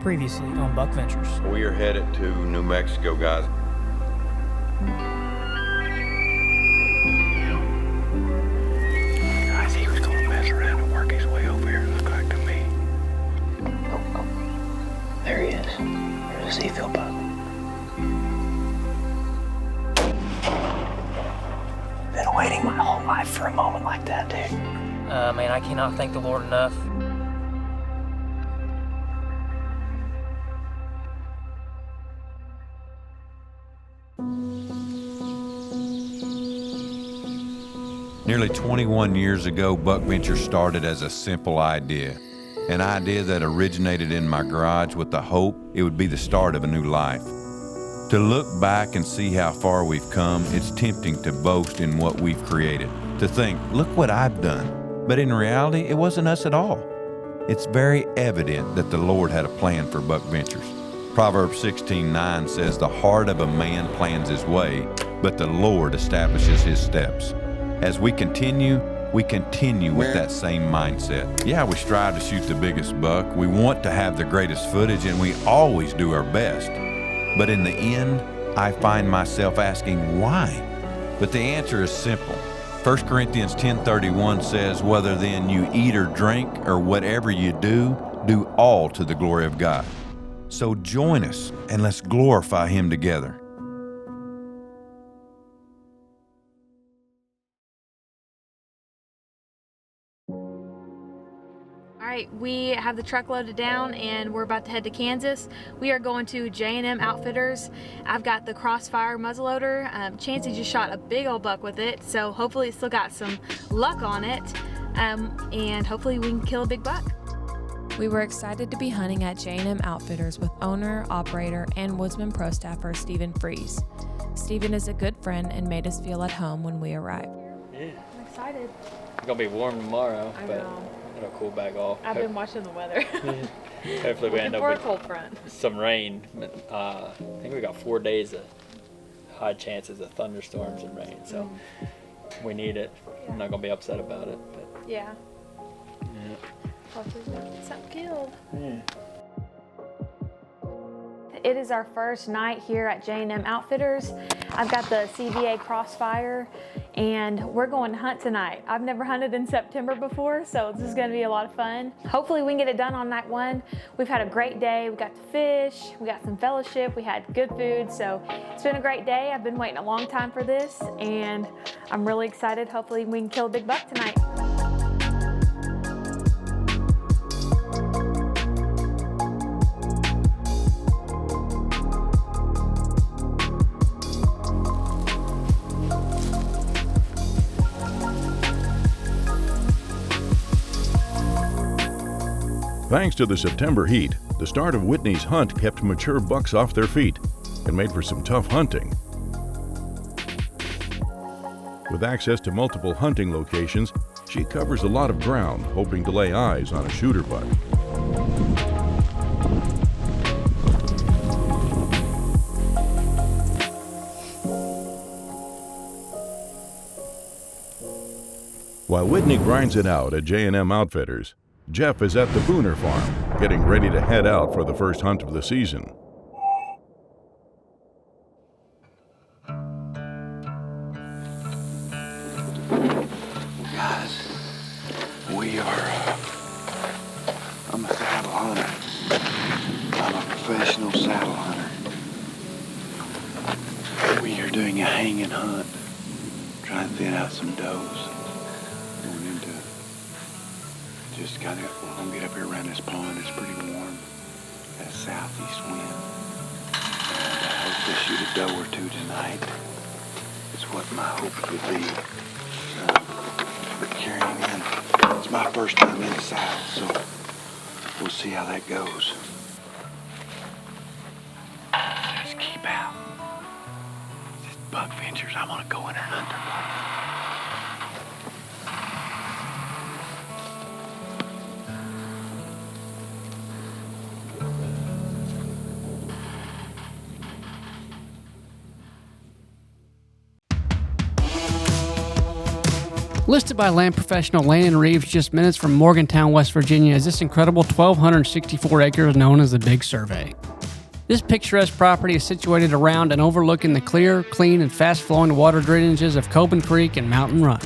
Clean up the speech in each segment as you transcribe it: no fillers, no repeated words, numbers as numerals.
Previously on Buckventures. We are headed to New Mexico, guys. Guys, he was going to mess around and work his way over here, it looked like to me. Oh. There he is. There's a seafield bug. Been waiting my whole life for a moment like that, dude. Man, I cannot thank the Lord enough. Nearly 21 years ago, Buckventures started as a simple idea. An idea that originated in my garage with the hope it would be the start of a new life. To look back and see how far we've come, it's tempting to boast in what we've created. To think, look what I've done. But in reality, it wasn't us at all. It's very evident that the Lord had a plan for Buckventures. Proverbs 16:9 says, "The heart of a man plans his way, but the Lord establishes his steps." As we continue with that same mindset. Yeah, we strive to shoot the biggest buck. We want to have the greatest footage, and we always do our best. But in the end, I find myself asking why. But the answer is simple. 1 Corinthians 10:31 says, "Whether then you eat or drink or whatever you do, do all to the glory of God." So join us and let's glorify Him together. All right, we have the truck loaded down and we're about to head to Kansas. We are going to J&M Outfitters. I've got the Crossfire muzzleloader. Chancey just shot a big old buck with it, so hopefully it's still got some luck on it, and hopefully we can kill a big buck. We were excited to be hunting at J&M Outfitters with owner, operator, and Woodsman pro staffer Stephen Freeze. Stephen is a good friend and made us feel at home when we arrived. Yeah. I'm excited. It's gonna be warm tomorrow, I but know. it'll cool back off. I've been watching the weather. Hopefully we end up for a with cold front. some rain. I think we got 4 days of high chances of thunderstorms and rain, so we need it. I'm not gonna be upset about it, but Yeah. Hopefully we can get something killed. yeah. It is our first night here at J&M Outfitters. I've got the CVA Crossfire and we're going to hunt tonight. I've never hunted in September before, so this is gonna be a lot of fun. Hopefully we can get it done on night one. We've had a great day. We got to fish, we got some fellowship, we had good food, so it's been a great day. I've been waiting a long time for this and I'm really excited. Hopefully we can kill a big buck tonight. Thanks to the September heat, the start of Whitney's hunt kept mature bucks off their feet and made for some tough hunting. With access to multiple hunting locations, she covers a lot of ground, hoping to lay eyes on a shooter buck. While Whitney grinds it out at J&M Outfitters, Jeff is at the Booner Farm, getting ready to head out for the first hunt of the season. Guys, I'm a saddle hunter. I'm a professional saddle hunter. We are doing a hanging hunt, trying to thin out some does. Going into Just we're gonna get up here around this pond. It's pretty warm. Got a southeast wind. And I hope to shoot a doe or two tonight. It's what my hopes would be. But carrying in, it's my first time in the saddle, so we'll see how that goes. Just keep out. This Buckventures, I want to go in and hunt them. Listed by land professional Landon Reeves just minutes from Morgantown, West Virginia, is this incredible 1,264 acres known as the Big Survey. This picturesque property is situated around and overlooking the clear, clean, and fast-flowing water drainages of Coben Creek and Mountain Run.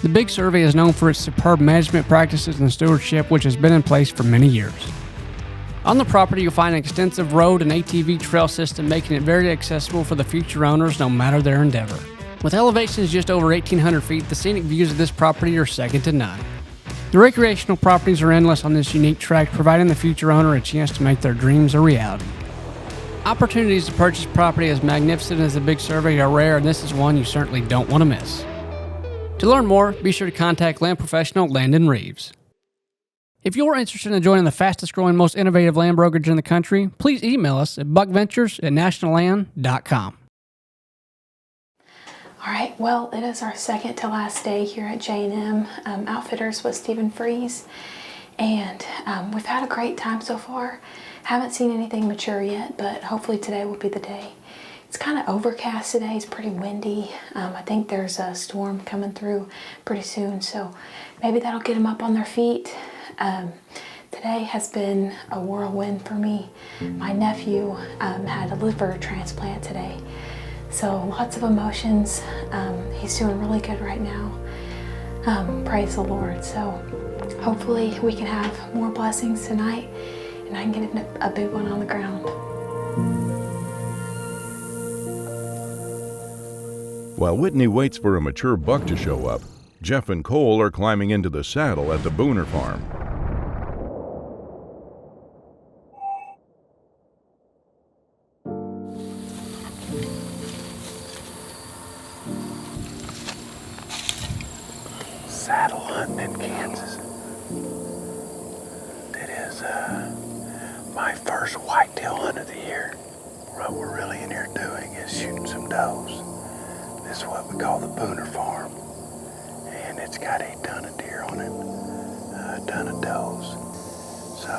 The Big Survey is known for its superb management practices and stewardship, which has been in place for many years. On the property, you'll find an extensive road and ATV trail system, making it very accessible for the future owners no matter their endeavor. With elevations just over 1,800 feet, the scenic views of this property are second to none. The recreational properties are endless on this unique tract, providing the future owner a chance to make their dreams a reality. Opportunities to purchase property as magnificent as the Big Survey are rare, and this is one you certainly don't want to miss. To learn more, be sure to contact land professional Landon Reeves. If you're interested in joining the fastest growing, most innovative land brokerage in the country, please email us at buckventures@nationalland.com. All right, well, it is our second to last day here at J&M Outfitters with Stephen Freeze, and we've had a great time so far. Haven't seen anything mature yet, but hopefully today will be the day. It's kind of overcast today. It's pretty windy. I think there's a storm coming through pretty soon, so maybe that'll get them up on their feet. Today has been a whirlwind for me. My nephew had a liver transplant today. So lots of emotions. He's doing really good right now. Praise the Lord. So hopefully we can have more blessings tonight and I can get a big one on the ground. While Whitney waits for a mature buck to show up, Jeff and Cole are climbing into the saddle at the Booner Farm. Saddle hunting in Kansas. It is my first whitetail hunt of the year. What we're really in here doing is shooting some does. This is what we call the Booner Farm, and it's got a ton of deer on it, a ton of does. So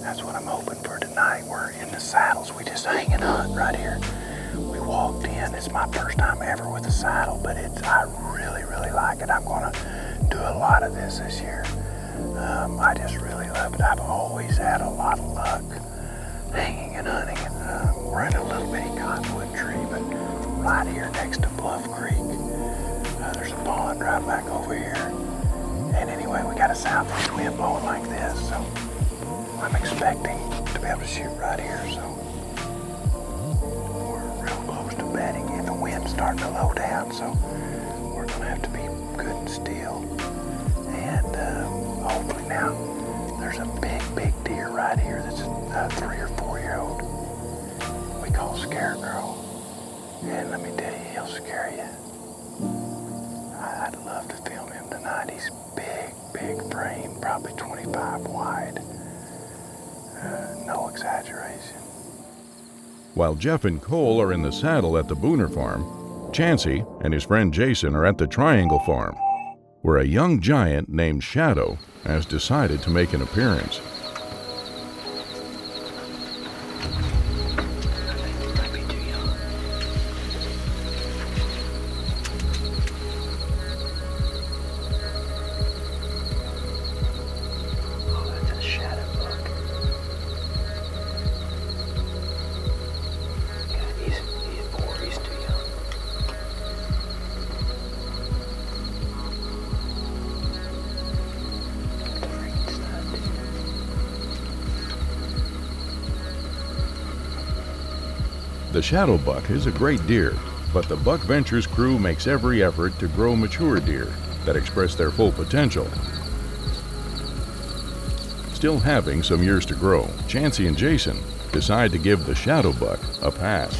that's what I'm hoping for tonight. We're in the saddles. We just hang and hunt right here. We walked in. It's my first time ever with a saddle, but I really like it. I'm gonna do a lot of this year. I just really love it. I've always had a lot of luck hanging and hunting. We're in a little bitty cottonwood tree, but right here next to Bluff Creek, there's a pond right back over here. And anyway, we got a southeast wind blowing like this, so I'm expecting to be able to shoot right here. So we're real close to bedding, and the wind's starting to low down, so we're gonna have to be good and still. And hopefully now there's a big deer right here that's a 3 or 4 year old. We call Scarecrow. And let me tell you, he'll scare you. I'd love to film him tonight. He's big frame, probably 25 wide. No exaggeration. While Jeff and Cole are in the saddle at the Booner Farm, Chancey and his friend Jason are at the Triangle Farm, where a young giant named Shadow has decided to make an appearance. The shadow buck is a great deer, but the Buckventures crew makes every effort to grow mature deer that express their full potential. Still having some years to grow, Chancey and Jason decide to give the shadow buck a pass.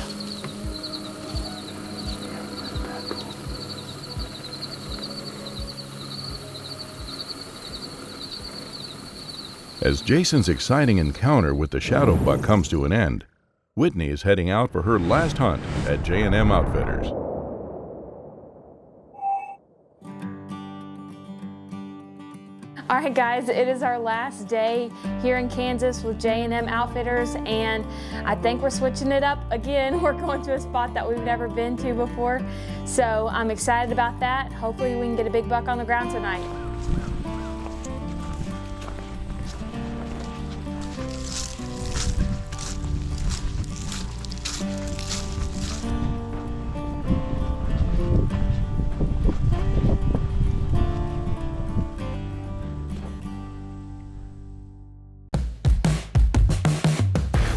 As Jason's exciting encounter with the shadow buck comes to an end, Whitney is heading out for her last hunt at J&M Outfitters. All right, guys, it is our last day here in Kansas with J&M Outfitters, and I think we're switching it up again. We're going to a spot that we've never been to before, so I'm excited about that. Hopefully we can get a big buck on the ground tonight.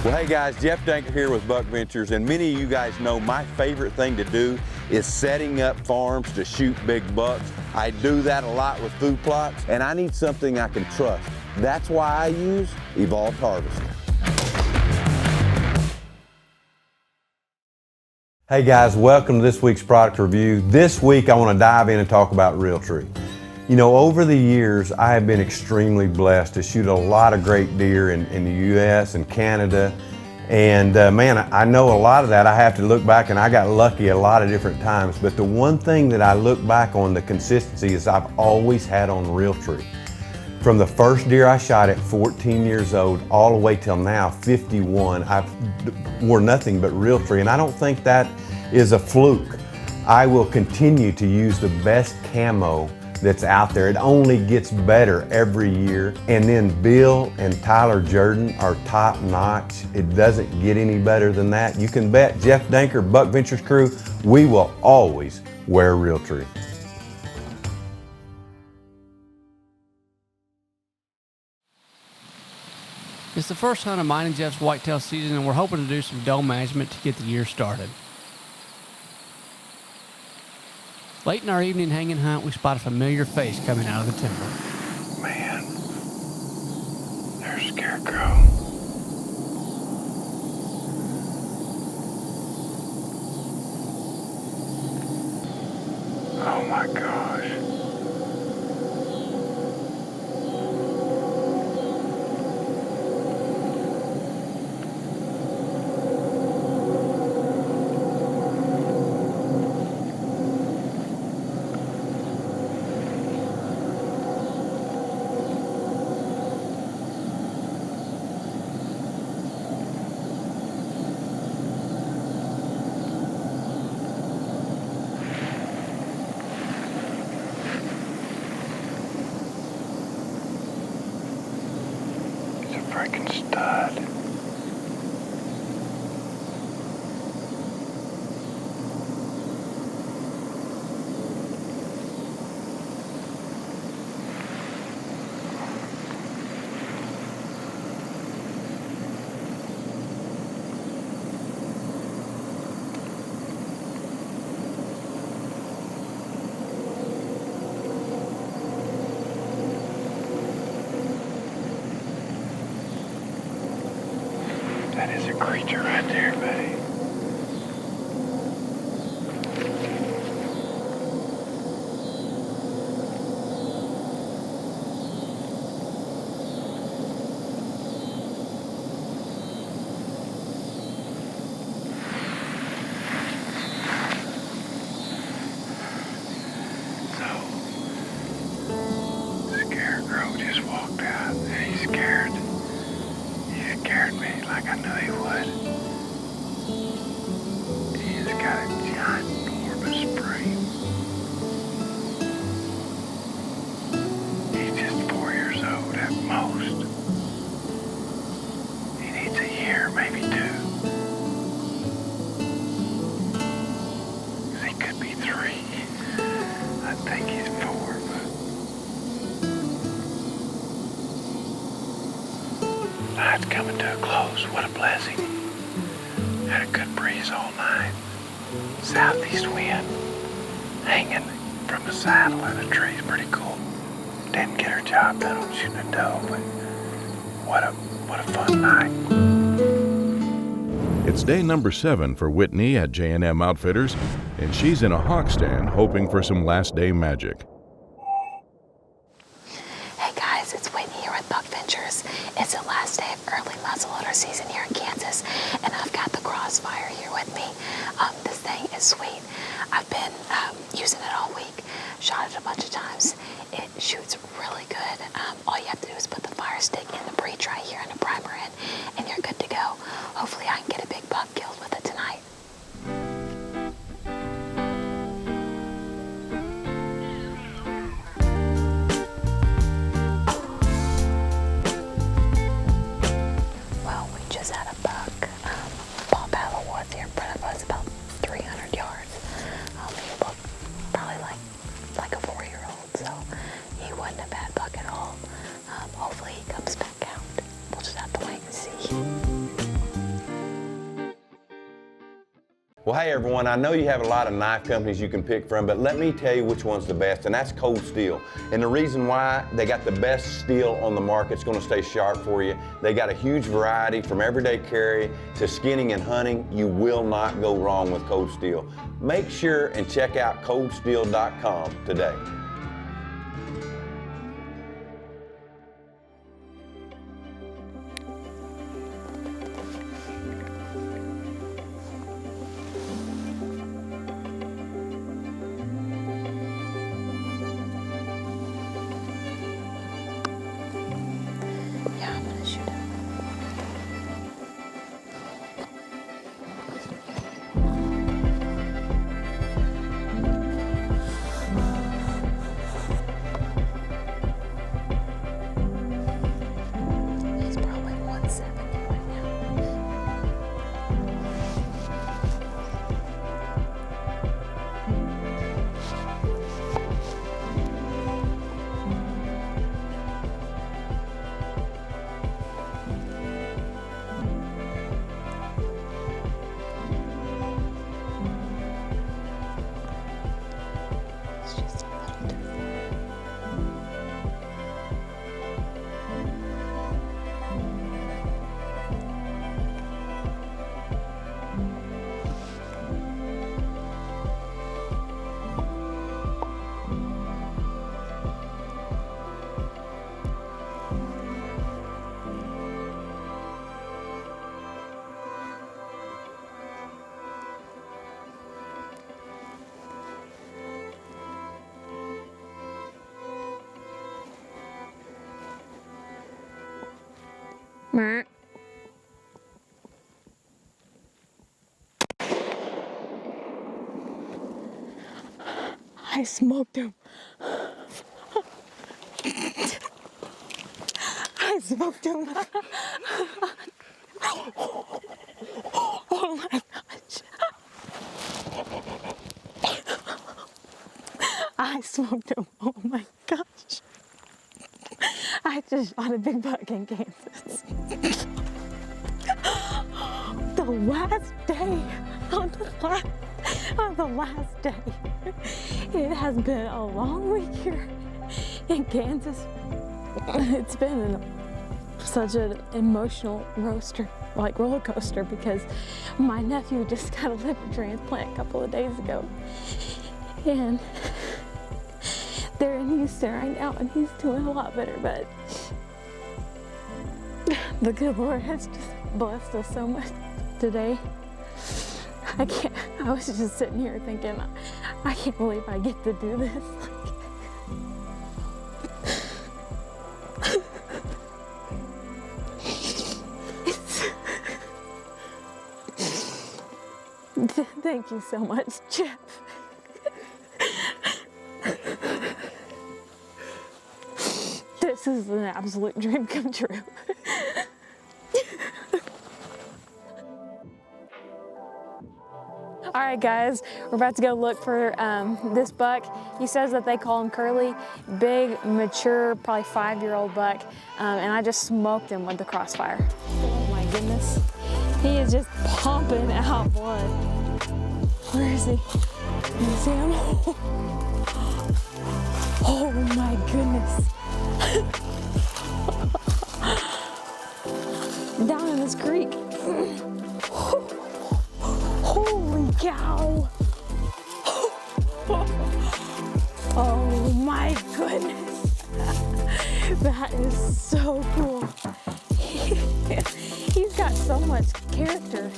Well, hey guys, Jeff Danker here with Buckventures, and many of you guys know my favorite thing to do is setting up farms to shoot big bucks. I do that a lot with food plots, and I need something I can trust. That's why I use Evolved Harvest. Hey guys, welcome to this week's product review. This week I want to dive in and talk about Realtree. You know, over the years, I have been extremely blessed to shoot a lot of great deer in the U.S. and Canada. And man, I know a lot of that. I have to look back, and I got lucky a lot of different times. But the one thing that I look back on, the consistency, is I've always had on Realtree. From the first deer I shot at 14 years old, all the way till now, 51, I've wore nothing but Realtree. And I don't think that is a fluke. I will continue to use the best camo that's out there. It only gets better every year. And then Bill and Tyler Jordan are top notch. It doesn't get any better than that. You can bet Jeff Danker, Buckventures crew, we will always wear Realtree. It's the first hunt of mine and Jeff's whitetail season, and we're hoping to do some doe management to get the year started. Late in our evening hanging hunt, we spot a familiar face coming out of the timber. Man, there's Scarecrow. Oh my gosh. Freaking stud. That is a creature right there, buddy. So, Scarecrow just walked out and he's scared. He scared me like I knew he would. He's got a ginormous frame. He's just 4 years old at most. He needs a year, maybe 2. 'Cause he could be 3. I think he's 4, but night's coming to a close. What a blessing. Had a good breeze all night. Southeast wind hanging from a saddle in a tree is pretty cool. Didn't get her job done on shooting a doe, but what a fun night. It's day number 7 for Whitney at J&M Outfitters, and she's in a hawk stand hoping for some last day magic. Hey guys, it's Whitney here with Buckventures. It's the last day of early muzzleloader season here in Kansas, and I've got the Crossfire here with me. This thing is sweet. I've been using it all week Shot it a bunch of times. It shoots really good. All you have to do is put the fire stick in the breech right here and a primer in, and you're good to go. Hopefully I can get a big buck killed with it tonight. Well, we just had a buck pop out of the woods here in front of us, about 300 yards. He looked probably like a 4-year-old, so he wasn't a bad buck at all. Hopefully he comes back out. We'll just have to wait and see. Well, hey everyone, I know you have a lot of knife companies you can pick from, but let me tell you which one's the best, and that's Cold Steel. And the reason why, they got the best steel on the market. It's gonna stay sharp for you. They got a huge variety from everyday carry to skinning and hunting. You will not go wrong with Cold Steel. Make sure and check out coldsteel.com today. Yeah, I'm gonna shoot it. He's probably 170 right now. It's just a little too far. Mer. I smoked him. I smoked him. Oh my gosh. I smoked him. Oh my gosh. I just shot a big buck in Kansas. The last day, on the last day. It has been a long week here in Kansas. It's been such an emotional roller coaster because my nephew just got a liver transplant a couple of days ago. And they're in Houston right now and he's doing a lot better, but the good Lord has just blessed us so much today. I was just sitting here thinking, I can't believe I get to do this. Thank you so much, Jeff. This is an absolute dream come true. All right, guys, we're about to go look for this buck. He says that they call him Curly, big, mature, probably 5-year-old buck, and I just smoked him with the crossfire. Oh my goodness, he is just pumping out blood. Where is he? Can you see him? Oh my goodness. Down in this creek. Holy cow! Oh my goodness! That is so cool. He's got so much character.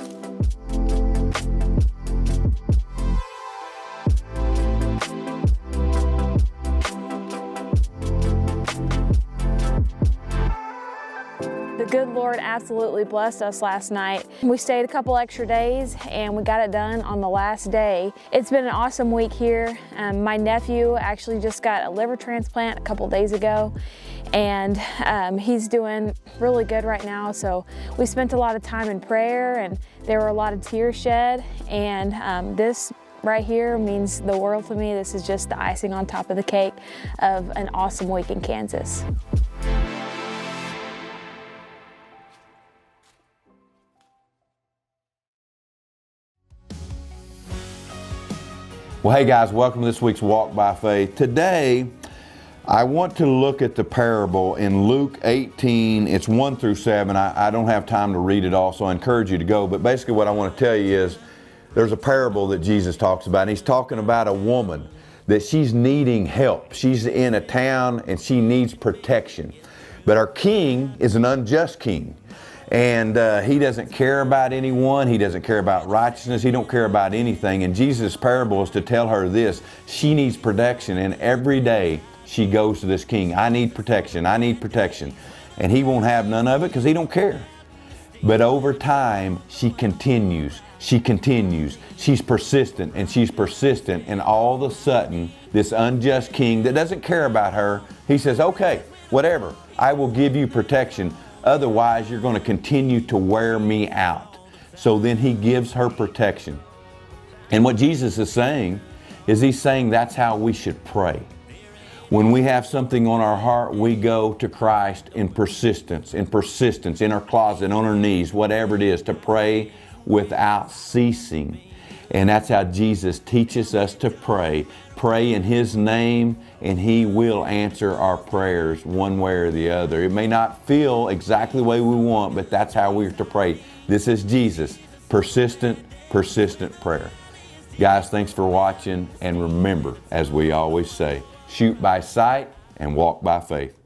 good Lord absolutely blessed us last night. We stayed a couple extra days and we got it done on the last day. It's been an awesome week here. My nephew actually just got a liver transplant a couple days ago, and he's doing really good right now. So we spent a lot of time in prayer, and there were a lot of tears shed, and this right here means the world to me. This is just the icing on top of the cake of an awesome week in Kansas. Well, hey guys, welcome to this week's Walk by Faith. Today, I want to look at the parable in Luke 18. It's 1 through 7. I don't have time to read it all, so I encourage you to go. But basically what I want to tell you is there's a parable that Jesus talks about. And he's talking about a woman that she's needing help. She's in a town and she needs protection. But our king is an unjust king. And he doesn't care about anyone. He doesn't care about righteousness. He don't care about anything. And Jesus' parable is to tell her this. She needs protection. And every day she goes to this king. I need protection. I need protection. And he won't have none of it because he don't care. But over time, she continues. She continues. She's persistent and she's persistent. And all of a sudden, this unjust king that doesn't care about her, he says, okay, whatever. I will give you protection. Otherwise, you're going to continue to wear me out. So then he gives her protection. And what Jesus is saying is he's saying that's how we should pray. When we have something on our heart, we go to Christ in persistence, in our closet, on our knees, whatever it is, to pray without ceasing. And that's how Jesus teaches us to pray. Pray in His name, and He will answer our prayers one way or the other. It may not feel exactly the way we want, but that's how we're to pray. This is Jesus, persistent prayer. Guys, thanks for watching, and remember, as we always say, shoot by sight and walk by faith.